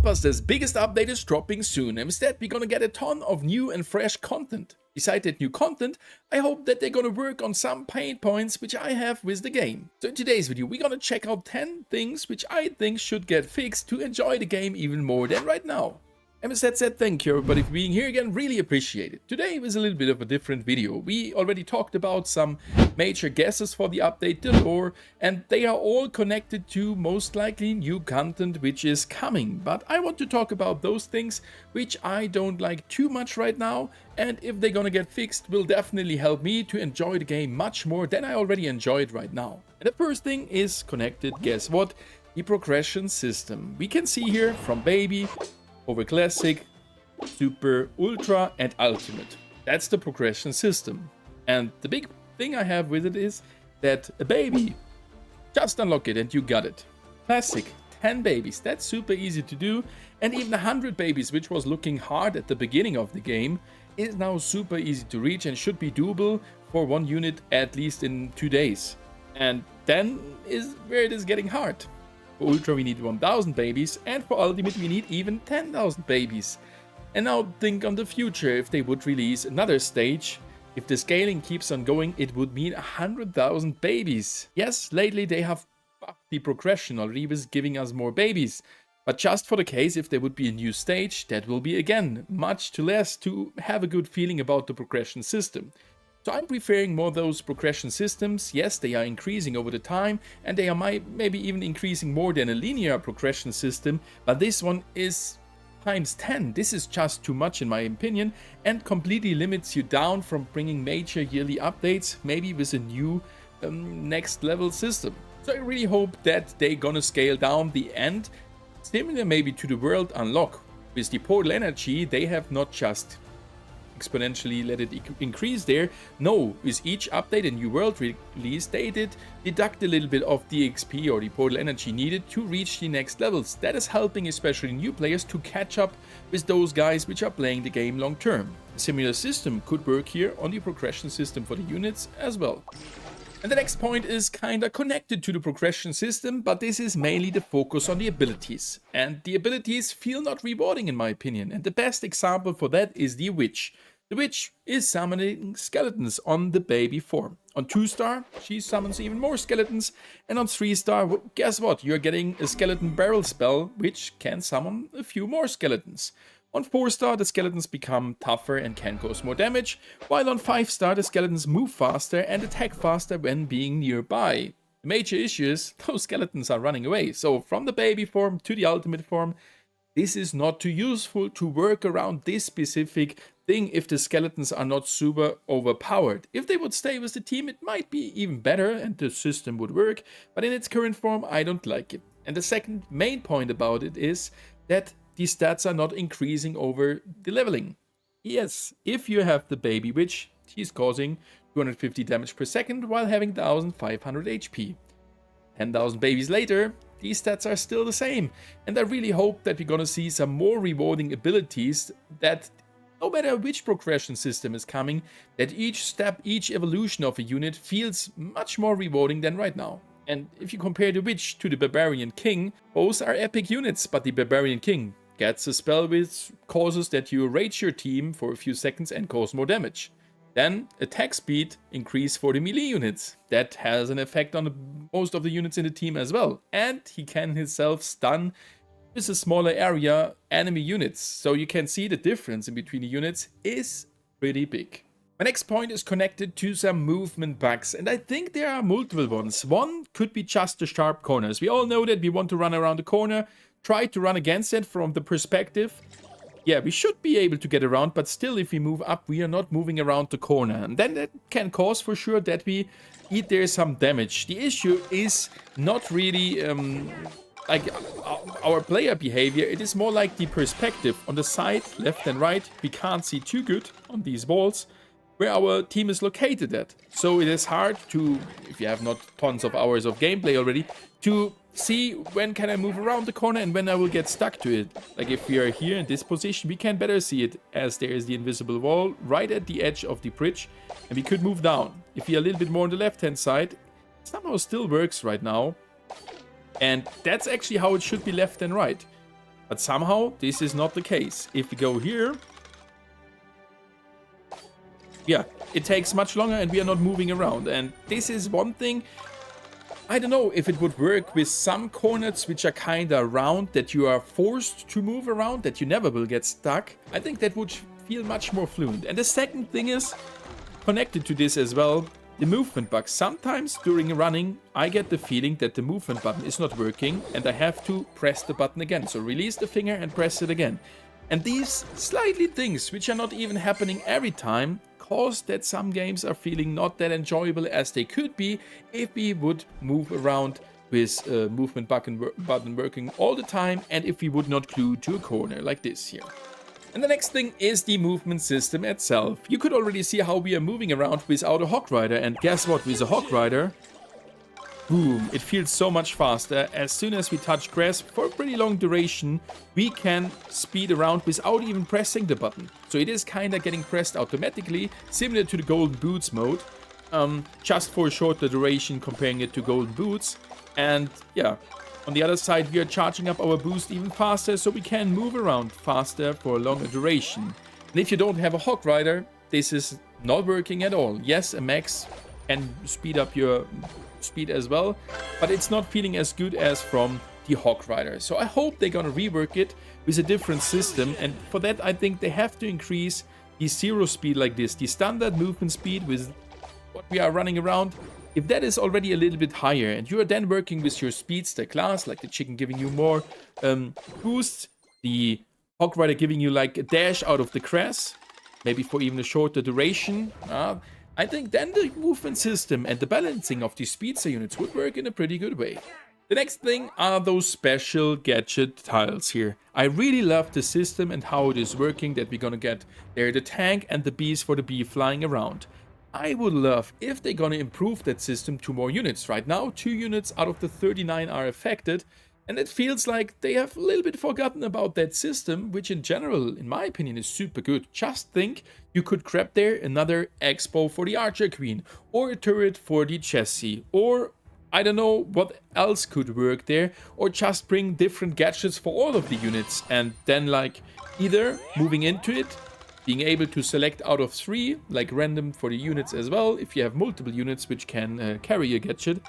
Blockbuster's biggest update is dropping soon, and instead we're gonna get a ton of new and fresh content. Besides that new content, I hope that they're gonna work on some pain points which I have with the game. So in today's video, we're gonna check out 10 things which I think should get fixed to enjoy the game even more than right now. And with that said, thank you everybody for being here again, really appreciate it. Today was a little bit of a different video. We already talked about some major guesses for the update, the lore, and they are all connected to most likely new content which is coming. But I want to talk about those things which I don't like too much right now, and if they're gonna get fixed will definitely help me to enjoy the game much more than I already enjoy it right now. And the first thing is connected, guess what? The progression system. We can see here from baby over classic, super, ultra and ultimate. That's the progression system. And the big thing I have with it is that a baby, just unlock it and you got it. Classic, 10 babies, that's super easy to do. And even 100 babies, which was looking hard at the beginning of the game, is now super easy to reach and should be doable for one unit at least in 2 days. And then is where it is getting hard. For Ultra we need 1000 babies, and for Ultimate we need even 10,000 babies. And now think on the future. If they would release another stage, if the scaling keeps on going, it would mean 100,000 babies. Yes, lately they have buffed the progression already with giving us more babies. But just for the case if there would be a new stage, that will be again much too less to have a good feeling about the progression system. So I'm preferring more those progression systems. Yes, they are increasing over the time, and they are maybe even increasing more than a linear progression system, but this one is times 10. This is just too much in my opinion, and completely limits you down from bringing major yearly updates, maybe with a new next level system. So I really hope that they're gonna scale down the end, similar maybe to the world unlock. With the portal energy, they have not just exponentially let it increase there. No, with each update and new world release, they did deduct a little bit of the XP or the portal energy needed to reach the next levels. That is helping especially new players to catch up with those guys which are playing the game long term. A similar system could work here on the progression system for the units as well. And the next point is kinda connected to the progression system, but this is mainly the focus on the abilities. And the abilities feel not rewarding in my opinion, and the best example for that is the witch. The witch is summoning skeletons on the baby form. On 2-star, she summons even more skeletons, and on 3-star, well, guess what? You're getting a skeleton barrel spell, which can summon a few more skeletons. On 4-star, the skeletons become tougher and can cause more damage, while on 5-star, the skeletons move faster and attack faster when being nearby. The major issue is those skeletons are running away, so from the baby form to the ultimate form, this is not too useful to work around this specific thing if the skeletons are not super overpowered. If they would stay with the team, it might be even better and the system would work, but in its current form, I don't like it. And the second main point about it is that the stats are not increasing over the leveling. Yes, if you have the baby witch, she's causing 250 damage per second while having 1500 HP. 10,000 babies later, these stats are still the same, and I really hope that we're gonna see some more rewarding abilities that no matter which progression system is coming, that each step, each evolution of a unit feels much more rewarding than right now. And if you compare the witch to the barbarian king, both are epic units, but the barbarian king gets a spell which causes that you rage your team for a few seconds and cause more damage. Then attack speed increase for the melee units. That has an effect on most of the units in the team as well. And he can himself stun with a smaller area enemy units. So you can see the difference in between the units is pretty big. My next point is connected to some movement bugs, and I think there are multiple ones. One could be just the sharp corners. We all know that we want to run around the corner, try to run against it from the perspective. Yeah, we should be able to get around, but still if we move up, we are not moving around the corner. And then that can cause for sure that we eat there some damage. The issue is not really like our player behavior, it is more like the perspective. On the side, left and right, we can't see too good on these walls where our team is located at. So it is hard to, if you have not tons of hours of gameplay already, to see when can I move around the corner and when I will get stuck to it. Like if we are here in this position, we can better see it as there is the invisible wall right at the edge of the bridge and we could move down. If we are a little bit more on the left hand side, it somehow still works right now. And that's actually how it should be left and right. But somehow this is not the case. If we go here, yeah, it takes much longer and we are not moving around. And this is one thing. I don't know if it would work with some corners which are kind of round, that you are forced to move around, that you never will get stuck. I think that would feel much more fluent. And the second thing is, connected to this as well, the movement bug. Sometimes during running, I get the feeling that the movement button is not working and I have to press the button again. So release the finger and press it again. And these slightly things, which are not even happening every time, cause that some games are feeling not that enjoyable as they could be if we would move around with movement button working all the time, and if we would not glue to a corner like this here. And the next thing is the movement system itself. You could already see how we are moving around without a Hog Rider, and guess what, with a Hog Rider, boom, it feels so much faster. As soon as we touch grass for a pretty long duration, we can speed around without even pressing the button. So it is kind of getting pressed automatically, similar to the Golden Boots mode, just for a shorter duration comparing it to Golden Boots. And yeah, on the other side, we are charging up our boost even faster, so we can move around faster for a longer duration. And if you don't have a Hog Rider, this is not working at all. Yes, a max can speed up your speed as well, but it's not feeling as good as from the Hog Rider. So I hope they're gonna rework it with a different system, and for that I think they have to increase the zero speed like this, the standard movement speed with what we are running around. If that is already a little bit higher and you are then working with your speedster class, like the chicken giving you more boosts, the Hog Rider giving you like a dash out of the grass, maybe for even a shorter duration, I think then the movement system and the balancing of these speedster units would work in a pretty good way. The next thing are those special gadget tiles here. I really love the system and how it is working, that we're gonna get there the tank and the bees for the bee flying around. I would love if they're gonna improve that system to more units. Right now, 2 units out of the 39 are affected, and it feels like they have a little bit forgotten about that system, which in general, in my opinion, is super good. Just think, you could grab there another expo for the Archer Queen, or a turret for the Jessie, or I don't know what else could work there, or just bring different gadgets for all of the units, and then like either moving into it, being able to select out of 3, like random for the units as well, if you have multiple units which can carry a gadget.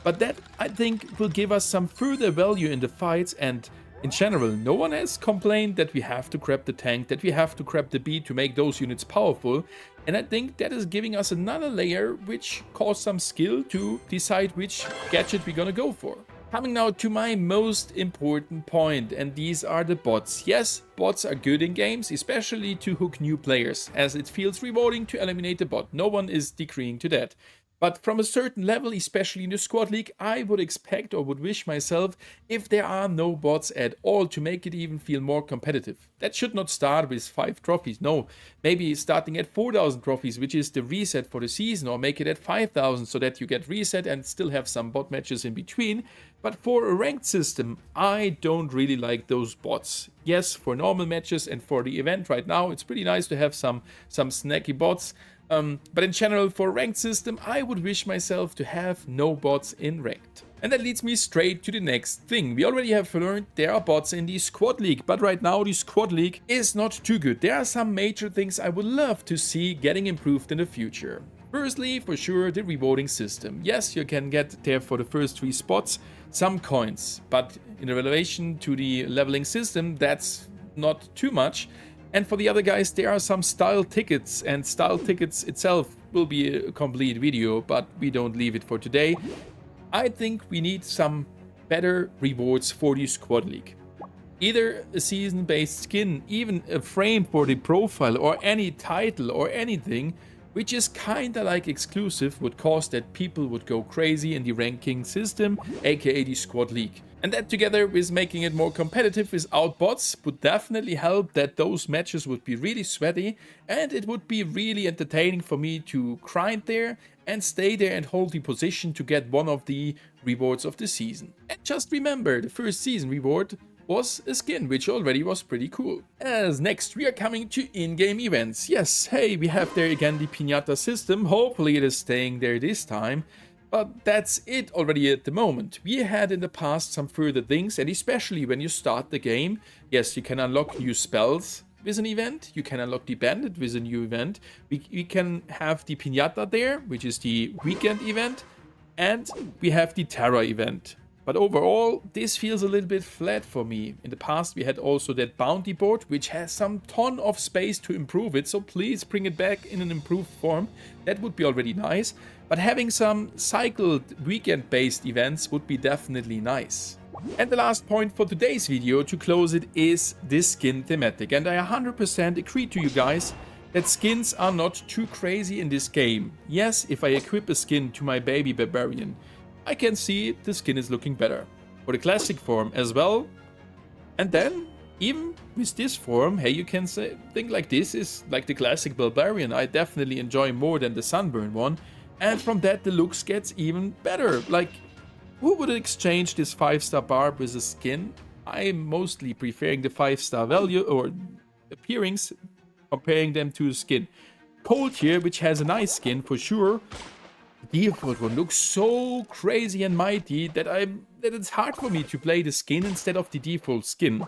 But that, I think, will give us some further value in the fights, and in general, no one has complained that we have to grab the tank, that we have to grab the bee to make those units powerful. And I think that is giving us another layer which costs some skill to decide which gadget we're gonna go for. Coming now to my most important point, and these are the bots. Yes, bots are good in games, especially to hook new players, as it feels rewarding to eliminate a bot. No one is disagreeing to that. But from a certain level, especially in the squad league, I would expect or would wish myself if there are no bots at all, to make it even feel more competitive. That should not start with 5 trophies, no. Maybe starting at 4,000 trophies, which is the reset for the season, or make it at 5,000 so that you get reset and still have some bot matches in between. But for a ranked system, I don't really like those bots. Yes, for normal matches and for the event right now, it's pretty nice to have some snacky bots. But in general, for a ranked system, I would wish myself to have no bots in ranked. And that leads me straight to the next thing. We already have learned there are bots in the squad league, but right now the squad league is not too good. There are some major things I would love to see getting improved in the future. Firstly, for sure, the rewarding system. Yes, you can get there for the first 3 spots some coins, but in relation to the leveling system, that's not too much. And for the other guys, there are some style tickets, and style tickets itself will be a complete video, but we don't leave it for today. I think we need some better rewards for the squad league. Either a season-based skin, even a frame for the profile, or any title or anything, which is kinda like exclusive, would cause that people would go crazy in the ranking system, aka the squad league. And that together with making it more competitive without bots would definitely help, that those matches would be really sweaty, and it would be really entertaining for me to grind there and stay there and hold the position to get one of the rewards of the season. And just remember, the first season reward was a skin, which already was pretty cool. As next, we are coming to in-game events. Yes, hey, we have there again the piñata system. Hopefully it is staying there this time. But that's it already at the moment. We had in the past some further things, and especially when you start the game, yes, you can unlock new spells with an event, you can unlock the bandit with a new event, we can have the piñata there, which is the weekend event, and we have the Terra event. But overall, this feels a little bit flat for me. In the past, we had also that bounty board, which has some ton of space to improve it, so please bring it back in an improved form. That would be already nice. But having some cycled weekend-based events would be definitely nice. And the last point for today's video to close it is this skin thematic. And I 100% agree to you guys that skins are not too crazy in this game. Yes, if I equip a skin to my baby barbarian, I can see the skin is looking better. For the classic form as well. And then, even with this form, hey, you can say, think like this is like the classic barbarian. I definitely enjoy more than the sunburn one. And from that, the looks gets even better. Like, who would exchange this 5-star barb with a skin? I'm mostly preferring the 5-star value or appearance, comparing them to a skin. Cold here, which has a nice skin for sure. The default one looks so crazy and mighty that it's hard for me to play the skin instead of the default skin.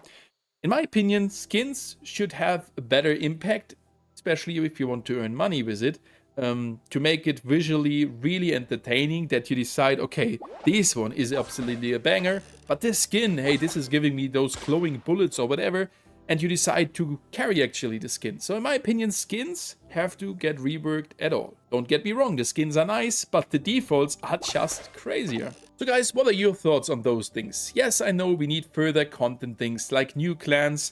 In my opinion, skins should have a better impact, especially if you want to earn money with it. To make it visually really entertaining, that you decide, okay, this one is absolutely a banger, but this skin, hey, this is giving me those glowing bullets or whatever, and you decide to carry actually the skin. So in my opinion, skins have to get reworked at all. Don't get me wrong, the skins are nice, but the defaults are just crazier. So guys, what are your thoughts on those things? Yes, I know we need further content things like new clans,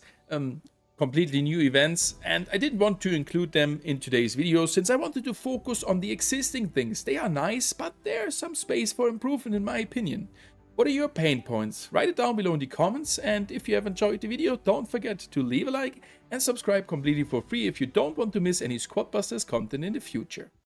completely new events, and I didn't want to include them in today's video since I wanted to focus on the existing things. They are nice, but there's some space for improvement in my opinion. What are your pain points? Write it down below in the comments, and if you have enjoyed the video, don't forget to leave a like and subscribe completely for free if you don't want to miss any Squad Busters content in the future.